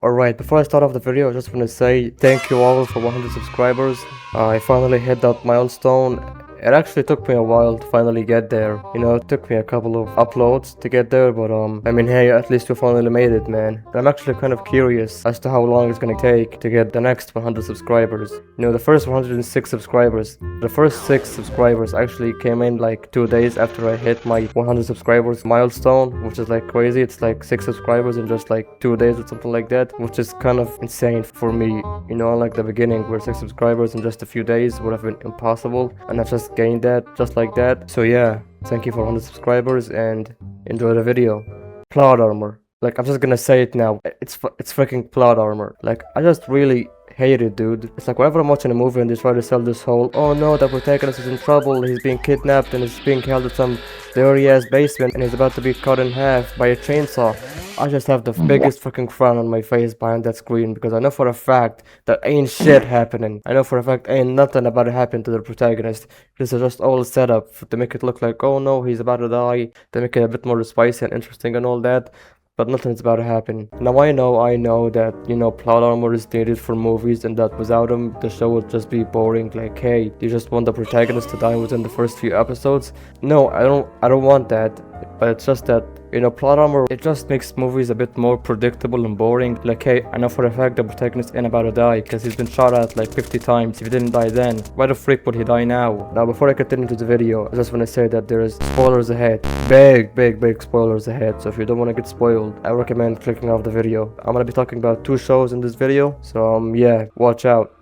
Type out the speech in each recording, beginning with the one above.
Alright, before I start off the video, I just want to say thank you all for 100 subscribers. I finally hit that milestone. It actually took me a while to finally get there. You know, it took me a couple of uploads to get there, but I mean, hey, at least we finally made it, man. And I'm actually kind of curious as to how long it's gonna take to get the next 100 subscribers. You know, the first 106 subscribers. The first 6 subscribers actually came in like 2 days after I hit my 100 subscribers milestone, which is like crazy. It's like 6 subscribers in just like 2 days or something like that, which is kind of insane for me. You know, unlike the beginning where 6 subscribers in just a few days would have been impossible, and I've just gained that just like that. So yeah, thank you for 100 subscribers and enjoy the video. Plot armor. Like, I'm just gonna say it now. It's freaking plot armor. Like, I just really hate it, dude. It's like whenever I'm watching a movie and they try to sell this whole, oh no, the protagonist is in trouble, he's being kidnapped and is being held in some dirty ass basement and he's about to be cut in half by a chainsaw. I just have the biggest fucking frown on my face behind that screen, because I know for a fact that ain't shit happening. I know for a fact ain't nothing about to happen to the protagonist. This is just all set up to make it look like, oh no, he's about to die, to make it a bit more spicy and interesting and all that. But nothing's about to happen. Now I know that, you know, plot armor is needed for movies and that without them the show would just be boring. Like, hey, you just want the protagonist to die within the first few episodes. No, I don't want that. But it's just that, you know, plot armor, it just makes movies a bit more predictable and boring. Like, hey, I know for a fact the protagonist ain't about to die because he's been shot at like 50 times. If he didn't die then, why the freak would he die now? Now, before I continue to the video, I just want to say that there is spoilers ahead. Big spoilers ahead. So if you don't want to get spoiled, I recommend clicking off the video. I'm gonna be talking about 2 shows in this video. So yeah, watch out.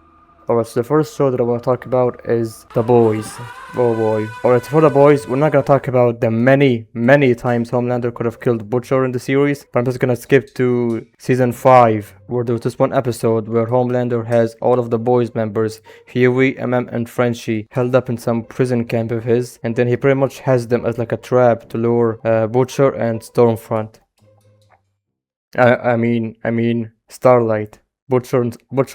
Alright, so the first show that I want to talk about is The Boys. Oh boy. Alright, for The Boys, we're not going to talk about the many times Homelander could have killed Butcher in the series, but I'm just going to skip to season 5, where there was this one episode where Homelander has all of the Boys members, Huey, MM, and Frenchie, held up in some prison camp of his, and then he pretty much has them as like a trap to lure Butcher and Stormfront. I mean, Starlight. Butcher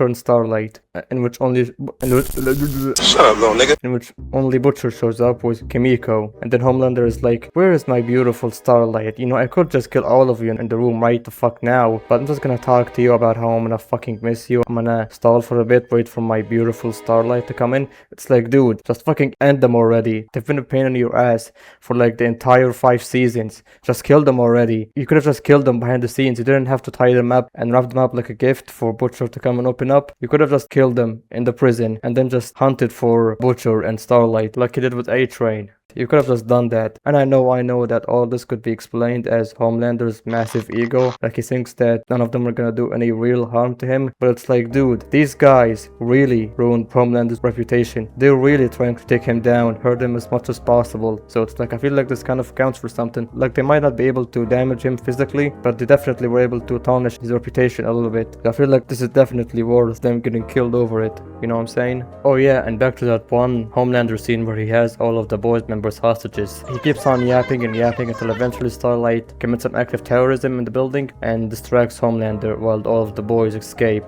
and Starlight, in which only Shut up, little nigga. In which only Butcher shows up with Kimiko, and then Homelander is like, where is my beautiful Starlight? You know, I could just kill all of you in the room right the fuck now, but I'm just gonna talk to you about how I'm gonna fucking miss you. I'm gonna stall for a bit, wait for my beautiful Starlight to come in. It's like, dude, just fucking end them already. They've been a pain in your ass for like the entire 5 seasons. Just kill them already. You could have just killed them behind the scenes. You didn't have to tie them up and wrap them up like a gift for Butcher to come and open up. You could have just killed them in the prison and then just hunted for Butcher and Starlight like you did with A-Train. You could have just done that. And I know that all this could be explained as Homelander's massive ego. Like, he thinks that none of them are gonna do any real harm to him. But it's like, dude, these guys really ruined Homelander's reputation. They're really trying to take him down, hurt him as much as possible. So it's like, I feel like this kind of counts for something. Like, they might not be able to damage him physically, but they definitely were able to tarnish his reputation a little bit. I feel like this is definitely worth them getting killed over it. You know what I'm saying? Oh yeah, and back to that one Homelander scene where he has all of the Boys members hostages. He keeps on yapping until eventually Starlight commits some act of terrorism in the building and distracts Homelander while all of the boys escape.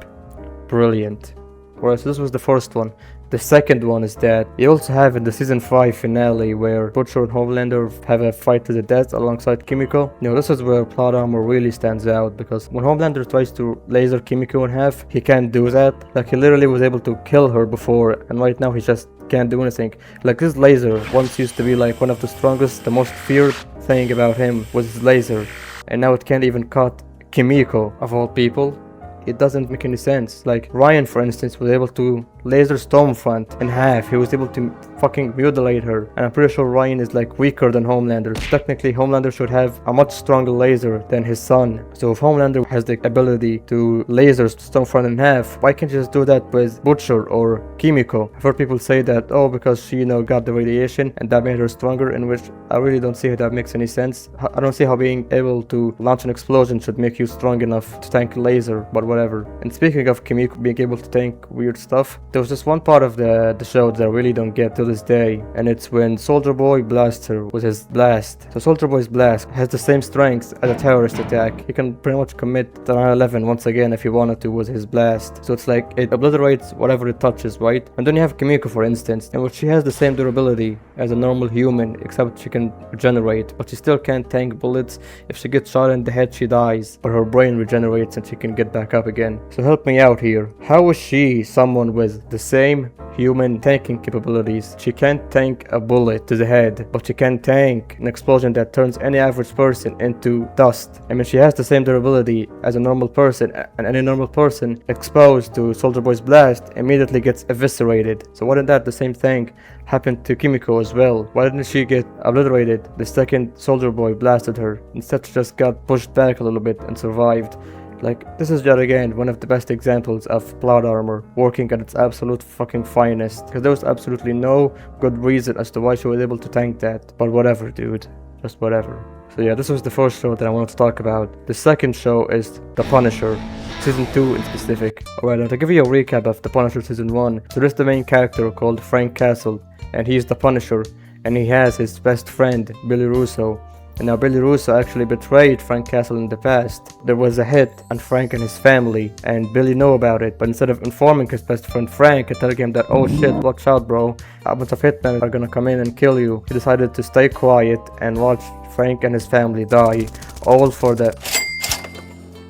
Brilliant. Alright, so this was the first one. The second one is that you also have in the season 5 finale where Butcher and Homelander have a fight to the death alongside Kimiko. Now this is where plot armor really stands out, because when Homelander tries to laser Kimiko in half, he can't do that. Like, he literally was able to kill her before, and right now he just can't do anything. Like, this laser once used to be like one of the strongest, the most feared thing about him was his laser, and now it can't even cut Kimiko, of all people. It doesn't make any sense. Like, Ryan, for instance, was able to laser Stormfront in half. He was able to fucking mutilate her, and I'm pretty sure Ryan is like weaker than Homelander. So technically Homelander should have a much stronger laser than his son. So if Homelander has the ability to laser Stormfront in half, why can't you just do that with Butcher or Kimiko? I've heard people say that, oh, because she, you know, got the radiation and that made her stronger, in which I really don't see how that makes any sense. I don't see how being able to launch an explosion should make you strong enough to tank a laser, but whatever. And speaking of Kimiko being able to tank weird stuff, There was this one part of the show that I really don't get to this day, and it's when Soldier Boy blasts her with his blast. So Soldier Boy's blast has the same strength as a terrorist attack. He can pretty much commit the 9/11 once again if he wanted to with his blast. So it's like it obliterates whatever it touches, right? And then you have Kimiko, for instance, in which she has the same durability as a normal human, except she can regenerate, but she still can't tank bullets. If she gets shot in the head, she dies, but her brain regenerates and she can get back up again. So help me out here. How is she someone with the same human tanking capabilities? She can't tank a bullet to the head, but she can tank an explosion that turns any average person into dust. I mean, she has the same durability as a normal person, and any normal person exposed to Soldier Boy's blast immediately gets eviscerated. So why didn't that the same thing happen to Kimiko as well? Why didn't she get obliterated the second Soldier Boy blasted her? Instead, she just got pushed back a little bit and survived. Like, this is yet again one of the best examples of plot armor working at its absolute fucking finest, because there was absolutely no good reason as to why she was able to tank that. But whatever, dude, just whatever. So yeah, this was the first show that I wanted to talk about. The second show is The Punisher, Season 2 in specific. Alright, now to give you a recap of The Punisher Season 1, so there's the main character called Frank Castle, and he's the Punisher, and he has his best friend, Billy Russo. And now Billy Russo actually betrayed Frank Castle in the past. There was a hit on Frank and his family, and Billy knew about it, but instead of informing his best friend Frank and telling him that, oh shit, watch out bro, a bunch of hitmen are gonna come in and kill you, he decided to stay quiet and watch Frank and his family die, all for the...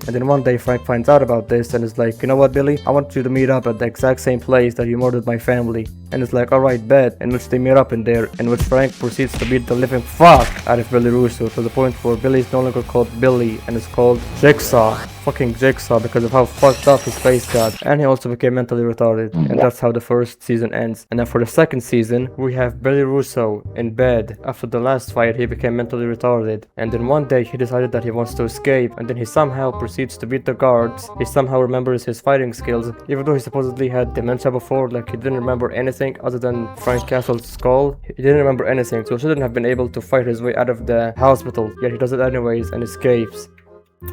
And then one day Frank finds out about this and is like, you know what Billy, I want you to meet up at the exact same place that you murdered my family. And it's like, alright, bet, in which they meet up in there, in which Frank proceeds to beat the living fuck out of Billy Russo to the point where Billy is no longer called Billy and is called Jigsaw. Fucking Jigsaw, because of how fucked up his face got. And he also became mentally retarded. And that's how the first season ends. And then for the second season, we have Billy Russo in bed. After the last fight, he became mentally retarded. And then one day he decided that he wants to escape, and then he somehow proceeds to beat the guards. He somehow remembers his fighting skills, even though he supposedly had dementia before. Like, he didn't remember anything other than Frank Castle's skull. He didn't remember anything, so he shouldn't have been able to fight his way out of the hospital, yet he does it anyways and escapes.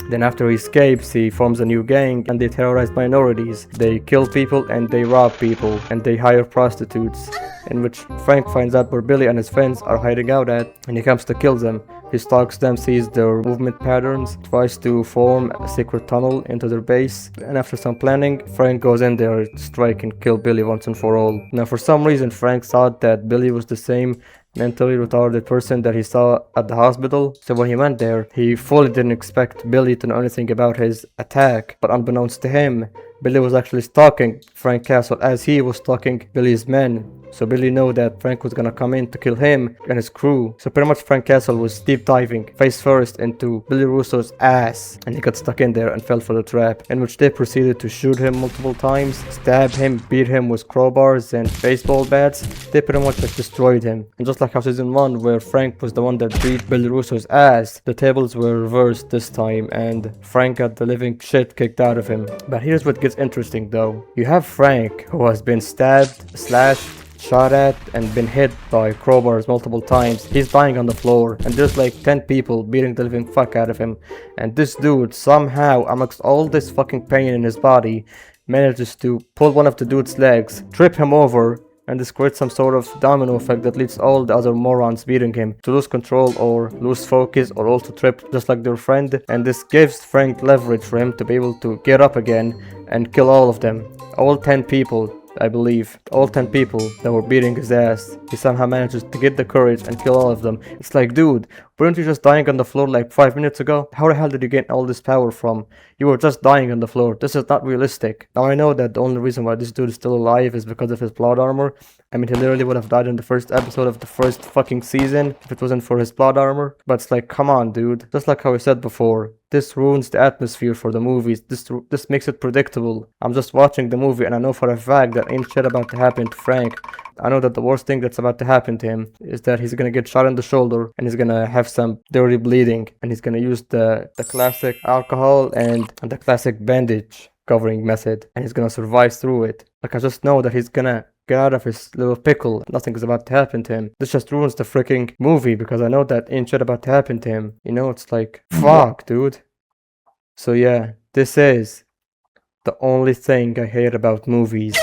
Then after he escapes, he forms a new gang and they terrorize minorities. They kill people and they rob people and they hire prostitutes, in which Frank finds out where Billy and his friends are hiding out at, and he comes to kill them. He stalks them, sees their movement patterns, tries to form a secret tunnel into their base, and after some planning, Frank goes in there to strike and kill Billy once and for all. Now for some reason Frank thought that Billy was the same mentally retarded person that he saw at the hospital, so when he went there, he fully didn't expect Billy to know anything about his attack, but unbeknownst to him, Billy was actually stalking Frank Castle as he was stalking Billy's men. So Billy knew that Frank was gonna come in to kill him and his crew. So pretty much Frank Castle was deep diving face first into Billy Russo's ass, and he got stuck in there and fell for the trap, in which they proceeded to shoot him multiple times, stab him, beat him with crowbars and baseball bats. They pretty much just destroyed him. And just like how season 1, where Frank was the one that beat Billy Russo's ass, the tables were reversed this time and Frank got the living shit kicked out of him. But here's what gets interesting though. You have Frank, who has been stabbed, slashed, shot at, and been hit by crowbars multiple times. He's dying on the floor, and there's like 10 people beating the living fuck out of him. And this dude somehow, amongst all this fucking pain in his body, manages to pull one of the dude's legs, trip him over, and this creates some sort of domino effect that leads all the other morons beating him to lose control or lose focus or also trip just like their friend. And this gives Frank leverage for him to be able to get up again and kill all of them. All 10 people, I believe. All 10 people that were beating his ass. He somehow manages to get the courage and kill all of them. It's like, dude, weren't you just dying on the floor like 5 minutes ago? How the hell did you get all this power from? You were just dying on the floor. This is not realistic. Now I know that the only reason why this dude is still alive is because of his plot armor. I mean, he literally would have died in the first episode of the first fucking season if it wasn't for his plot armor. But it's like, come on, dude. Just like how I said before, this ruins the atmosphere for the movies. This makes it predictable. I'm just watching the movie and I know for a fact that ain't shit about to happen to Frank. I know that the worst thing that's about to happen to him is that he's gonna get shot in the shoulder and he's gonna have some dirty bleeding, and he's gonna use the classic alcohol and the classic bandage covering method, and he's gonna survive through it. Like, I just know that he's gonna get out of his little pickle. Nothing is about to happen to him. This just ruins the freaking movie because I know that ain't shit about to happen to him. You know, it's like, fuck, dude. So yeah, this is the only thing I hate about movies.